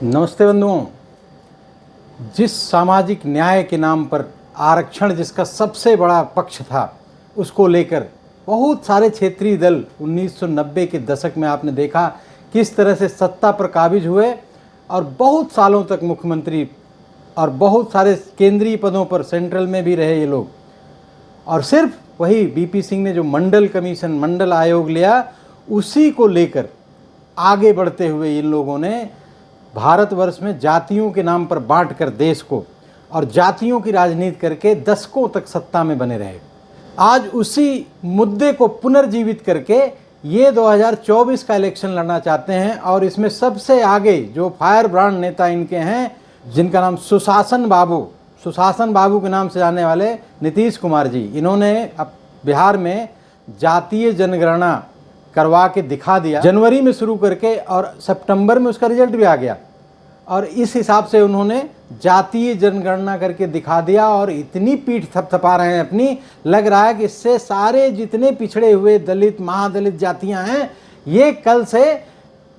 नमस्ते बंधुओं। जिस सामाजिक न्याय के नाम पर आरक्षण जिसका सबसे बड़ा पक्ष था, उसको लेकर बहुत सारे क्षेत्रीय दल 1990 के दशक में आपने देखा किस तरह से सत्ता पर काबिज हुए और बहुत सालों तक मुख्यमंत्री और बहुत सारे केंद्रीय पदों पर सेंट्रल में भी रहे ये लोग। और सिर्फ वही बीपी सिंह ने जो मंडल कमीशन, मंडल आयोग लिया, उसी को लेकर आगे बढ़ते हुए इन लोगों ने भारतवर्ष में जातियों के नाम पर बांट कर देश को और जातियों की राजनीति करके दशकों तक सत्ता में बने रहे। आज उसी मुद्दे को पुनर्जीवित करके ये 2024 का इलेक्शन लड़ना चाहते हैं और इसमें सबसे आगे जो फायर ब्रांड नेता इनके हैं, जिनका नाम सुशासन बाबू के नाम से जाने वाले नीतीश कुमार जी, इन्होंने अब बिहार में जातीय जनगणना करवा के दिखा दिया। जनवरी में शुरू करके और सितंबर में उसका रिजल्ट भी आ गया और इस हिसाब से उन्होंने जातीय जनगणना करके दिखा दिया और इतनी पीठ थपथपा रहे हैं अपनी, लग रहा है कि इससे सारे जितने पिछड़े हुए दलित, महादलित जातियां हैं, ये कल से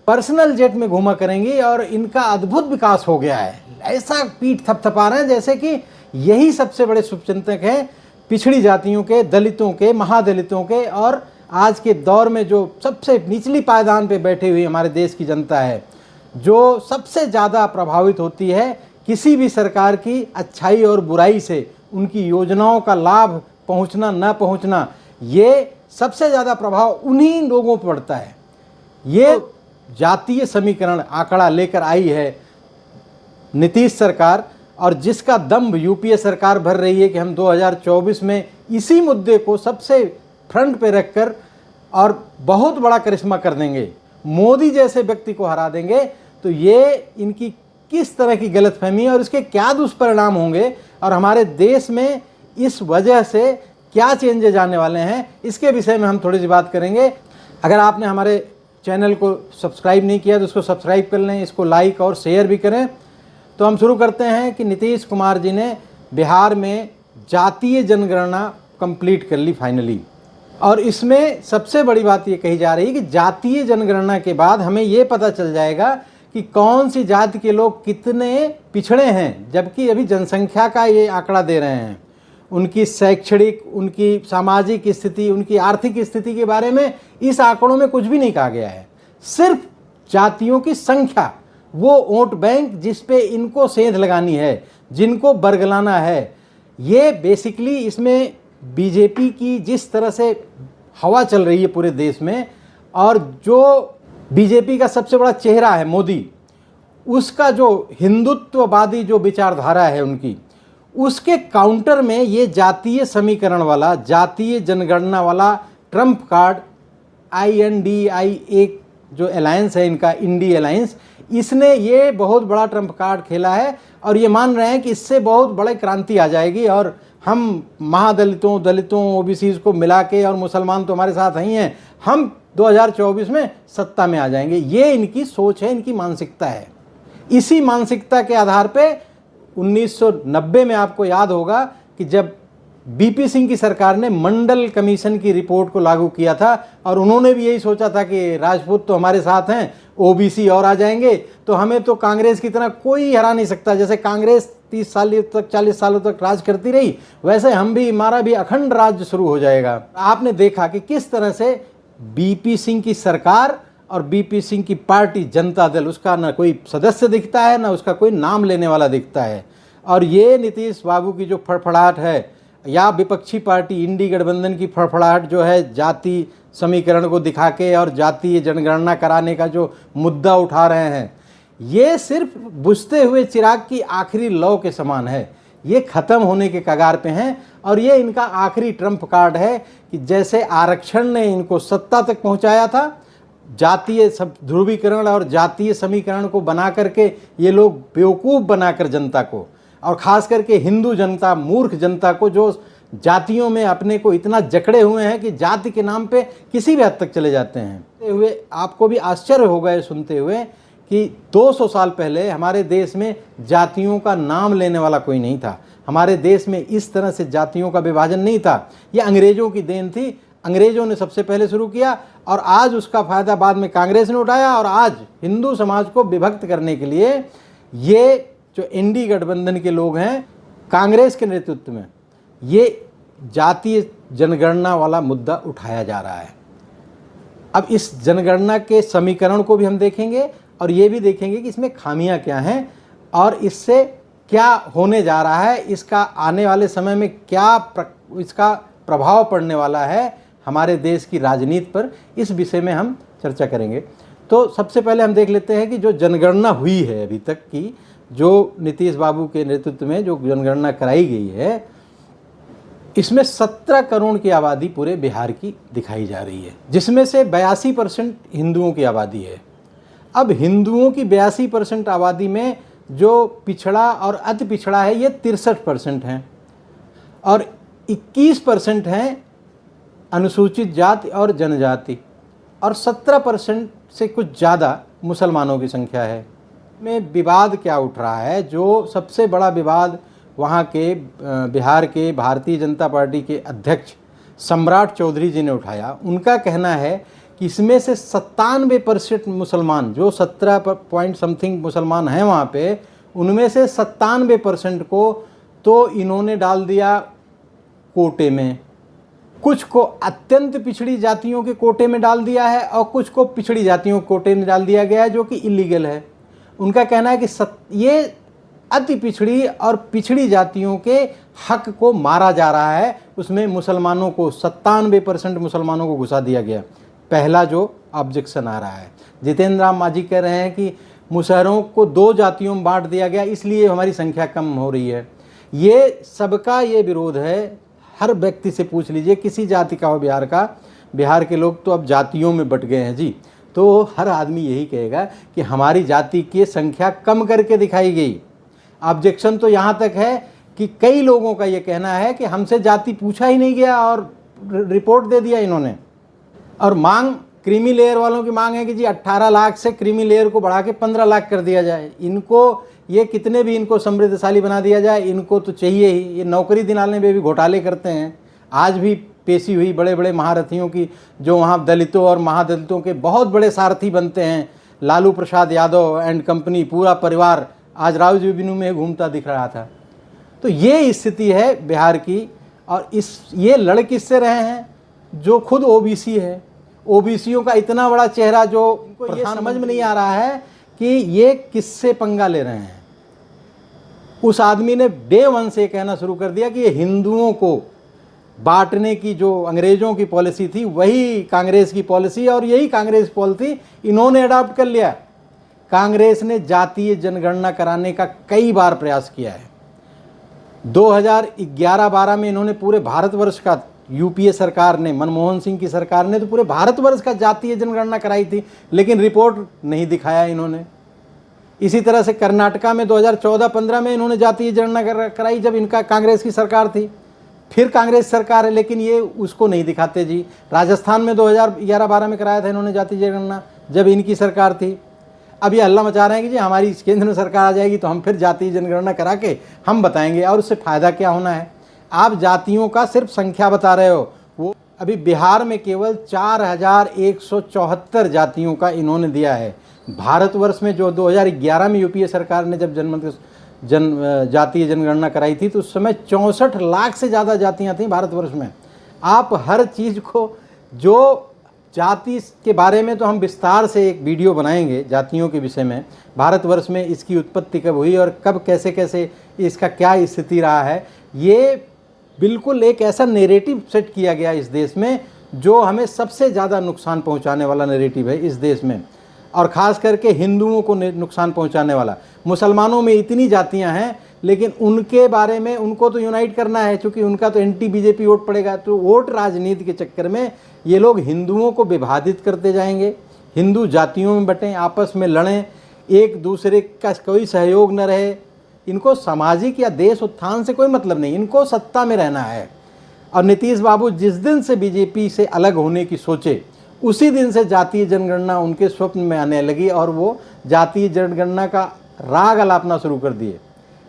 पर्सनल जेट में घूमा करेंगी और इनका अद्भुत विकास हो गया है। ऐसा पीठ थपथपा रहे हैं जैसे कि यही सबसे बड़े शुभचिंतक हैं पिछड़ी जातियों के, दलितों के, महादलितों के। और आज के दौर में जो सबसे निचली पायदान पे बैठी हुई हमारे देश की जनता है, जो सबसे ज़्यादा प्रभावित होती है किसी भी सरकार की अच्छाई और बुराई से, उनकी योजनाओं का लाभ पहुंचना ना पहुंचना, ये सबसे ज़्यादा प्रभाव उन्हीं लोगों पर पड़ता है। ये जातीय समीकरण आंकड़ा लेकर आई है नीतीश सरकार और जिसका दम्भ यूपीए सरकार भर रही है कि हम 2024 में इसी मुद्दे को सबसे फ्रंट पे रखकर और बहुत बड़ा करिश्मा कर देंगे, मोदी जैसे व्यक्ति को हरा देंगे। तो ये इनकी किस तरह की गलतफहमी है और इसके क्या दुष्परिणाम होंगे और हमारे देश में इस वजह से क्या चेंजेज आने वाले हैं, इसके विषय में हम थोड़ी सी बात करेंगे। अगर आपने हमारे चैनल को सब्सक्राइब नहीं किया तो उसको सब्सक्राइब कर लें, इसको लाइक और शेयर भी करें। तो हम शुरू करते हैं कि नीतीश कुमार जी ने बिहार में जातीय जनगणना कंप्लीट कर ली फाइनली। और इसमें सबसे बड़ी बात ये कही जा रही है कि जातीय जनगणना के बाद हमें ये पता चल जाएगा कि कौन सी जाति के लोग कितने पिछड़े हैं, जबकि अभी जनसंख्या का ये आंकड़ा दे रहे हैं। उनकी शैक्षणिक, उनकी सामाजिक स्थिति, उनकी आर्थिक स्थिति के बारे में इस आंकड़ों में कुछ भी नहीं कहा गया है। सिर्फ जातियों की संख्या, वो वोट बैंक जिस पे इनको सेंध लगानी है, जिनको बरगलाना है, ये बेसिकली इसमें बीजेपी की जिस तरह से हवा चल रही है पूरे देश में और जो बीजेपी का सबसे बड़ा चेहरा है मोदी, उसका जो हिंदुत्ववादी जो विचारधारा है उनकी, उसके काउंटर में ये जातीय समीकरण वाला, जातीय जनगणना वाला ट्रम्प कार्ड INDI एक जो अलायंस है इनका, इंडी अलायंस, इसने ये बहुत बड़ा ट्रम्प कार्ड खेला है और ये मान रहे हैं कि इससे बहुत बड़ी क्रांति आ जाएगी और हम महादलितों, दलितों, ओबीसीज को मिला के, और मुसलमान तो हमारे साथ ही हैं, हम 2024 में सत्ता में आ जाएंगे। ये इनकी सोच है, इनकी मानसिकता है। इसी मानसिकता के आधार पे 1990 में आपको याद होगा कि जब बीपी सिंह की सरकार ने मंडल कमीशन की रिपोर्ट को लागू किया था और उन्होंने भी यही सोचा था कि राजपूत तो हमारे साथ हैं, ओबीसी और आ जाएंगे तो हमें तो कांग्रेस की तरह कोई हरा नहीं सकता। जैसे कांग्रेस 30 साल तक, 40 सालों तक राज करती रही, वैसे हमारा भी अखंड राज्य शुरू हो जाएगा। आपने देखा कि किस तरह से बीपी सिंह की सरकार और बीपी सिंह की पार्टी जनता दल, उसका ना कोई सदस्य दिखता है, ना उसका कोई नाम लेने वाला दिखता है। और ये नीतीश बाबू की जो फड़फड़ाहट है या विपक्षी पार्टी इंडी गठबंधन की फड़फड़ाहट जो है, जाति समीकरण को दिखा के और जातीय जनगणना कराने का जो मुद्दा उठा रहे हैं, ये सिर्फ बुझते हुए चिराग की आखिरी लौ के समान है। ये ख़त्म होने के कगार पे हैं और ये इनका आखिरी ट्रम्प कार्ड है कि जैसे आरक्षण ने इनको सत्ता तक पहुंचाया था, जातीय सब ध्रुवीकरण और जातीय समीकरण को बना करके ये लोग बेवकूफ़ बनाकर जनता को, और ख़ास करके हिंदू जनता, मूर्ख जनता को, जो जातियों में अपने को इतना जकड़े हुए हैं कि जाति के नाम पे किसी भी हद तक चले जाते हैं। हुए आपको भी आश्चर्य होगा ये सुनते हुए कि 200 साल पहले हमारे देश में जातियों का नाम लेने वाला कोई नहीं था। हमारे देश में इस तरह से जातियों का विभाजन नहीं था। ये अंग्रेज़ों की देन थी। अंग्रेजों ने सबसे पहले शुरू किया और आज उसका फ़ायदा बाद में कांग्रेस ने उठाया। और आज हिंदू समाज को विभक्त करने के लिए ये जो एनडीए गठबंधन के लोग हैं कांग्रेस के नेतृत्व में, ये जातीय जनगणना वाला मुद्दा उठाया जा रहा है। अब इस जनगणना के समीकरण को भी हम देखेंगे और ये भी देखेंगे कि इसमें खामियां क्या हैं और इससे क्या होने जा रहा है, इसका आने वाले समय में क्या इसका प्रभाव पड़ने वाला है हमारे देश की राजनीति पर, इस विषय में हम चर्चा करेंगे। तो सबसे पहले हम देख लेते हैं कि जो जनगणना हुई है अभी तक की, जो नीतीश बाबू के नेतृत्व में जो जनगणना कराई गई है, इसमें 17 करोड़ की आबादी पूरे बिहार की दिखाई जा रही है, जिसमें से 82% हिंदुओं की आबादी है। अब हिंदुओं की 82% आबादी में जो पिछड़ा और अति पिछड़ा है ये 63% हैं और 21% हैं अनुसूचित जाति और जनजाति और 17% से कुछ ज़्यादा मुसलमानों की संख्या है। में विवाद क्या उठ रहा है, जो सबसे बड़ा विवाद वहाँ के बिहार के भारतीय जनता पार्टी के अध्यक्ष सम्राट चौधरी जी ने उठाया। उनका कहना है कि इसमें से 97% मुसलमान, जो 17 पॉइंट समथिंग मुसलमान हैं वहाँ पे, उनमें से 97% को तो इन्होंने डाल दिया कोटे में, कुछ को अत्यंत पिछड़ी जातियों के कोटे में डाल दिया है और कुछ को पिछड़ी जातियों के कोटे में डाल दिया गया है, जो कि इलीगल है। उनका कहना है कि ये अति पिछड़ी और पिछड़ी जातियों के हक को मारा जा रहा है, उसमें मुसलमानों को 97% मुसलमानों को घुसा दिया गया। पहला जो ऑब्जेक्शन आ रहा है, जितेंद्र राम मांझी कह रहे हैं कि मुसहरों को 2 जातियों में बांट दिया गया, इसलिए हमारी संख्या कम हो रही है। ये सबका ये विरोध है। हर व्यक्ति से पूछ लीजिए, किसी जाति का हो बिहार का, बिहार के लोग तो अब जातियों में बट गए हैं जी, तो हर आदमी यही कहेगा कि हमारी जाति की संख्या कम करके दिखाई गई। ऑब्जेक्शन तो यहाँ तक है कि कई लोगों का ये कहना है कि हमसे जाति पूछा ही नहीं गया और रिपोर्ट दे दिया इन्होंने। और मांग क्रीमी लेयर वालों की मांग है कि जी 18 लाख से क्रीमी लेयर को बढ़ा के 15 लाख कर दिया जाए। इनको ये कितने भी इनको समृद्धशाली बना दिया जाए, इनको तो चाहिए ही। ये नौकरी दिलाने में भी घोटाले करते हैं। आज भी पेशी हुई बड़े बड़े महारथियों की, जो वहाँ दलितों और महादलितों के बहुत बड़े सारथी बनते हैं। लालू प्रसाद यादव एंड कंपनी, पूरा परिवार आज राउज एवेन्यू में घूमता दिख रहा था। तो ये स्थिति है बिहार की। और ये लड़ किससे रहे हैं, जो खुद ओबीसी है। ओबीसीयों का इतना बड़ा चेहरा, जो इनको ये समझ में नहीं आ रहा है कि ये किससे पंगा ले रहे हैं। उस आदमी ने डे 1 से कहना शुरू कर दिया कि ये हिंदुओं को बांटने की जो अंग्रेजों की पॉलिसी थी, वही कांग्रेस की पॉलिसी, और यही कांग्रेस पॉलिसी इन्होंने अडॉप्ट कर लिया। कांग्रेस ने जातीय जनगणना कराने का कई बार प्रयास किया है। 2011-12 में इन्होंने पूरे भारतवर्ष का, यूपीए सरकार ने, मनमोहन सिंह की सरकार ने तो पूरे भारतवर्ष का जातीय जनगणना कराई थी, लेकिन रिपोर्ट नहीं दिखाया इन्होंने। इसी तरह से कर्नाटका में 2014-15 में इन्होंने जातीय जनगणना कराई, जब इनका कांग्रेस की सरकार थी। फिर कांग्रेस सरकार है, लेकिन ये उसको नहीं दिखाते जी। राजस्थान में 2011-12 में कराया था इन्होंने जातीय जनगणना, जब इनकी सरकार थी। अब ये हल्ला मचा रहे हैं कि जी हमारी केंद्र में सरकार आ जाएगी तो हम फिर जातीय जनगणना करा के हम बताएंगे, और उससे फ़ायदा क्या होना है। आप जातियों का सिर्फ संख्या बता रहे हो। वो अभी बिहार में केवल 4174 जातियों का इन्होंने दिया है। भारतवर्ष में जो 2011 में यूपीए सरकार ने जब जातीय जनगणना कराई थी, तो उस समय 64 लाख से ज़्यादा जातियाँ थीं भारतवर्ष में। आप हर चीज़ को, जो जाति के बारे में तो हम विस्तार से एक वीडियो बनाएंगे जातियों के विषय में, भारतवर्ष में इसकी उत्पत्ति कब हुई और कब कैसे कैसे इसका क्या स्थिति रहा है। ये बिल्कुल एक ऐसा नैरेटिव सेट किया गया इस देश में, जो हमें सबसे ज़्यादा नुकसान पहुंचाने वाला नैरेटिव है इस देश में, और ख़ास करके हिंदुओं को नुकसान पहुंचाने वाला। मुसलमानों में इतनी जातियां हैं, लेकिन उनके बारे में उनको तो यूनाइट करना है, क्योंकि उनका तो एंटी बीजेपी वोट पड़ेगा। तो वोट राजनीति के चक्कर में ये लोग हिंदुओं को विभाजित करते जाएंगे। हिंदू जातियों में बटें, आपस में लड़ें, एक दूसरे का कोई सहयोग न रहे। इनको सामाजिक या देश उत्थान से कोई मतलब नहीं, इनको सत्ता में रहना है। और नीतीश बाबू जिस दिन से बीजेपी से अलग होने की सोचे, उसी दिन से जातीय जनगणना उनके स्वप्न में आने लगी, और वो जातीय जनगणना का राग अलापना शुरू कर दिए।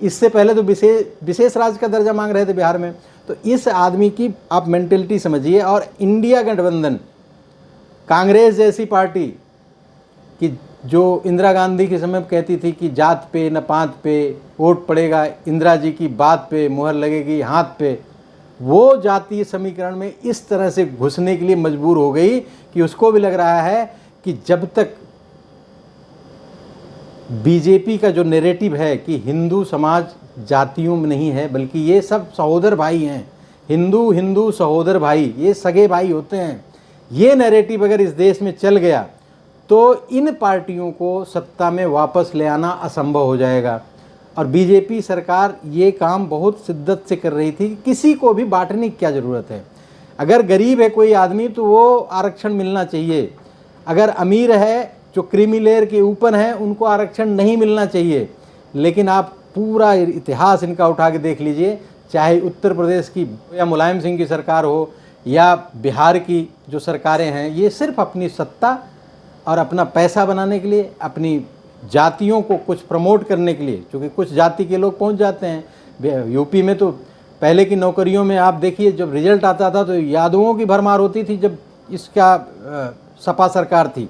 इससे पहले तो विशेष राज्य का दर्जा मांग रहे थे बिहार में, तो इस आदमी की आप मेंटेलिटी समझिए। और इंडिया गठबंधन, कांग्रेस जैसी पार्टी कि जो इंदिरा गांधी के समय कहती थी कि जात पे न पात पे वोट पड़ेगा, इंदिरा जी की बात पे मुहर लगेगी हाथ पे, वो जातीय समीकरण में इस तरह से घुसने के लिए मजबूर हो गई कि उसको भी लग रहा है कि जब तक बीजेपी का जो नैरेटिव है कि हिंदू समाज जातियों में नहीं है बल्कि ये सब सहोदर भाई हैं, हिंदू हिंदू सहोदर भाई, ये सगे भाई होते हैं, ये नैरेटिव अगर इस देश में चल गया तो इन पार्टियों को सत्ता में वापस ले आना असंभव हो जाएगा। और बीजेपी सरकार ये काम बहुत शिद्दत से कर रही थी कि किसी को भी बांटने की क्या ज़रूरत है। अगर गरीब है कोई आदमी तो वो आरक्षण मिलना चाहिए, अगर अमीर है जो क्रीमी लेयर के ऊपर हैं उनको आरक्षण नहीं मिलना चाहिए। लेकिन आप पूरा इतिहास इनका उठा के देख लीजिए, चाहे उत्तर प्रदेश की या मुलायम सिंह की सरकार हो या बिहार की जो सरकारें हैं, ये सिर्फ अपनी सत्ता और अपना पैसा बनाने के लिए, अपनी जातियों को कुछ प्रमोट करने के लिए, क्योंकि कुछ जाति के लोग पहुंच जाते हैं। यूपी में तो पहले की नौकरियों में आप देखिए जब रिजल्ट आता था तो यादवों की भरमार होती थी। जब इसका सपा सरकार थी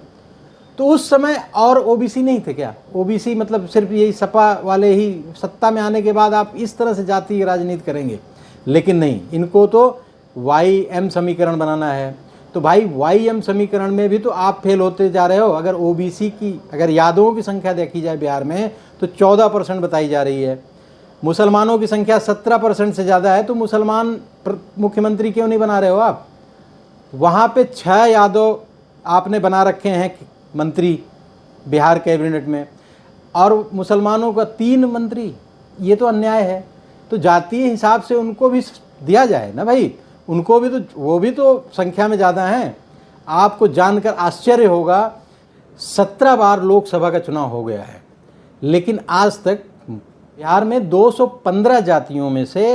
तो उस समय और ओबीसी नहीं थे क्या? ओबीसी मतलब सिर्फ यही सपा वाले ही सत्ता में आने के बाद आप इस तरह से जातीय राजनीति करेंगे? लेकिन नहीं, इनको तो YM समीकरण बनाना है। तो भाई YM समीकरण में भी तो आप फेल होते जा रहे हो। अगर ओबीसी की, अगर यादवों की संख्या देखी जाए बिहार में तो 14% बताई जा रही है, मुसलमानों की संख्या 17% से ज़्यादा है, तो मुसलमान मुख्यमंत्री क्यों नहीं बना रहे हो आप? वहाँ पे 6 यादव आपने बना रखे हैं मंत्री बिहार कैबिनेट में और मुसलमानों का 3 मंत्री, ये तो अन्याय है। तो जातीय हिसाब से उनको भी दिया जाए ना भाई, उनको भी तो, वो भी तो संख्या में ज़्यादा हैं। आपको जानकर आश्चर्य होगा 17 बार लोकसभा का चुनाव हो गया है, लेकिन आज तक बिहार में 215 जातियों में से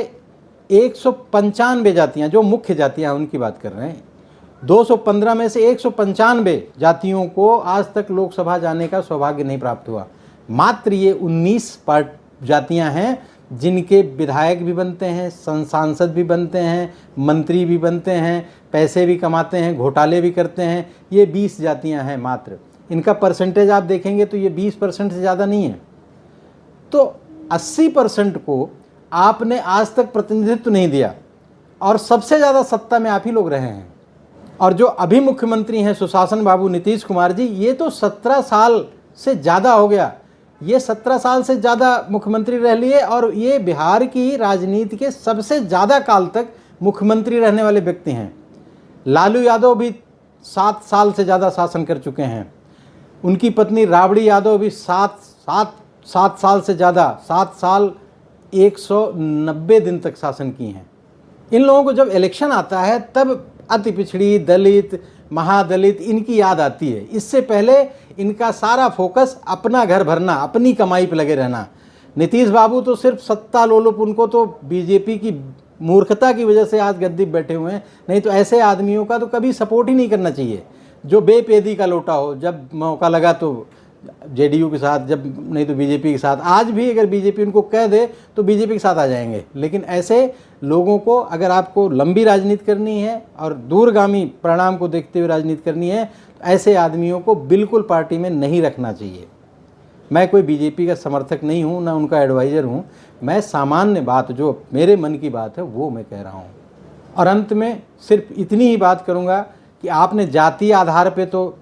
195 जातियाँ, जो मुख्य जातियाँ उनकी बात कर रहे हैं, 215 में से 195 जातियों को आज तक लोकसभा जाने का सौभाग्य नहीं प्राप्त हुआ। मात्र ये 19 जातियां हैं जिनके विधायक भी बनते हैं, सांसद भी बनते हैं, मंत्री भी बनते हैं, पैसे भी कमाते हैं, घोटाले भी करते हैं। ये 20 जातियां हैं मात्र। इनका परसेंटेज आप देखेंगे तो ये 20% से ज़्यादा नहीं है। तो 80% को आपने आज तक प्रतिनिधित्व नहीं दिया और सबसे ज़्यादा सत्ता में आप ही लोग रहे हैं। और जो अभी मुख्यमंत्री हैं सुशासन बाबू नीतीश कुमार जी, ये तो 17 साल से ज़्यादा हो गया, ये 17 साल से ज़्यादा मुख्यमंत्री रह लिए और ये बिहार की राजनीति के सबसे ज़्यादा काल तक मुख्यमंत्री रहने वाले व्यक्ति हैं। लालू यादव भी 7 साल से ज़्यादा शासन कर चुके हैं। उनकी पत्नी राबड़ी यादव भी 7 साल से ज़्यादा, 7 साल 190 दिन तक शासन की हैं। इन लोगों को जब इलेक्शन आता है तब अति पिछड़ी, दलित, महादलित इनकी याद आती है। इससे पहले इनका सारा फोकस अपना घर भरना, अपनी कमाई पर लगे रहना। नीतीश बाबू तो सिर्फ सत्ता लोलुप, उनको तो बीजेपी की मूर्खता की वजह से आज गद्दी पे बैठे हुए हैं। नहीं तो ऐसे आदमियों का तो कभी सपोर्ट ही नहीं करना चाहिए, जो बेपेदी का लोटा हो, जब मौका लगा तो जेडीयू के साथ, जब नहीं तो बीजेपी के साथ। आज भी अगर बीजेपी उनको कह दे तो बीजेपी के साथ आ जाएंगे। लेकिन ऐसे लोगों को, अगर आपको लंबी राजनीति करनी है और दूरगामी परिणाम को देखते हुए राजनीति करनी है, तो ऐसे आदमियों को बिल्कुल पार्टी में नहीं रखना चाहिए। मैं कोई बीजेपी का समर्थक नहीं हूँ, ना उनका एडवाइज़र हूँ। मैं सामान्य बात, जो मेरे मन की बात है वो मैं कह रहा हूँ। और अंत में सिर्फ इतनी ही बात करूँगा कि आपने जातीय आधार पे तो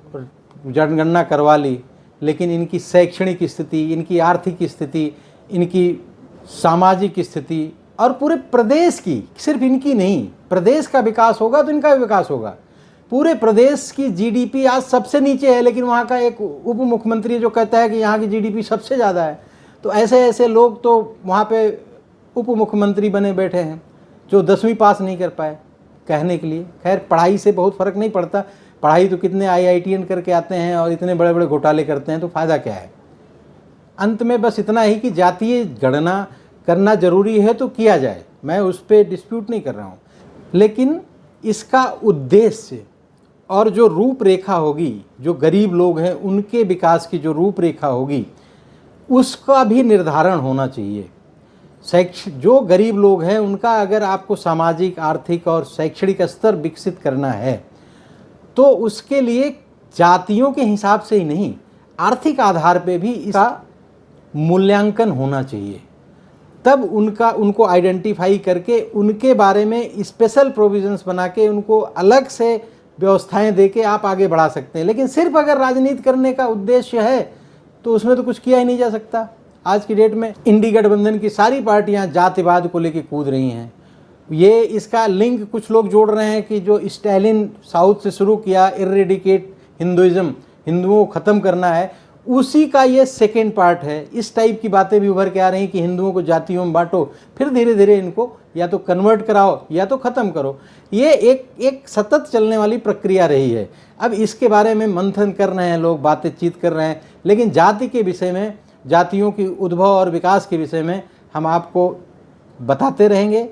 जनगणना करवा ली, लेकिन इनकी शैक्षणिक स्थिति, इनकी आर्थिक स्थिति, इनकी सामाजिक स्थिति और पूरे प्रदेश की, सिर्फ इनकी नहीं, प्रदेश का विकास होगा तो इनका भी विकास होगा। पूरे प्रदेश की जीडीपी आज सबसे नीचे है, लेकिन वहाँ का एक उप मुख्यमंत्री जो कहता है कि यहाँ की जीडीपी सबसे ज़्यादा है। तो ऐसे ऐसे लोग तो वहाँ पे उप मुख्यमंत्री बने बैठे हैं जो 10वीं पास नहीं कर पाए, कहने के लिए। खैर, पढ़ाई से बहुत फ़र्क नहीं पड़ता, पढ़ाई तो कितने IITN करके आते हैं और इतने बड़े बड़े घोटाले करते हैं, तो फ़ायदा क्या है। अंत में बस इतना ही कि जातीय गणना करना ज़रूरी है तो किया जाए, मैं उस पर डिस्प्यूट नहीं कर रहा हूँ, लेकिन इसका उद्देश्य और जो रूपरेखा होगी, जो गरीब लोग हैं उनके विकास की जो रूपरेखा होगी, उसका भी निर्धारण होना चाहिए। जो गरीब लोग हैं उनका अगर आपको सामाजिक, आर्थिक और शैक्षणिक स्तर विकसित करना है तो उसके लिए जातियों के हिसाब से ही नहीं, आर्थिक आधार पे भी इसका मूल्यांकन होना चाहिए। तब उनको आइडेंटिफाई करके उनके बारे में स्पेशल प्रोविजंस बना के उनको अलग से व्यवस्थाएं दे के आप आगे बढ़ा सकते हैं। लेकिन सिर्फ अगर राजनीति करने का उद्देश्य है तो उसमें तो कुछ किया ही नहीं जा सकता। आज की डेट में इंडी गठबंधन की सारी पार्टियां जातिवाद को लेकर कूद रही हैं। ये इसका लिंक कुछ लोग जोड़ रहे हैं कि जो स्टालिन साउथ से शुरू किया, इरेडिकेट हिंदुइज्म, हिंदुओं को ख़त्म करना है, उसी का ये सेकेंड पार्ट है। इस टाइप की बातें भी उभर के आ रही हैं कि हिंदुओं को जातियों में बांटो, फिर धीरे धीरे इनको या तो कन्वर्ट कराओ या तो ख़त्म करो। ये एक सतत चलने वाली प्रक्रिया रही है। अब इसके बारे में मंथन कर रहे हैं लोग, बातचीत कर रहे हैं, लेकिन जाति के विषय में, जातियों की उद्भव और विकास के विषय में हम आपको बताते रहेंगे।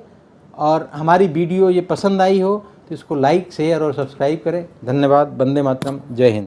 और हमारी वीडियो ये पसंद आई हो तो इसको लाइक, शेयर और सब्सक्राइब करें। धन्यवाद। वंदे मातरम। जय हिंद।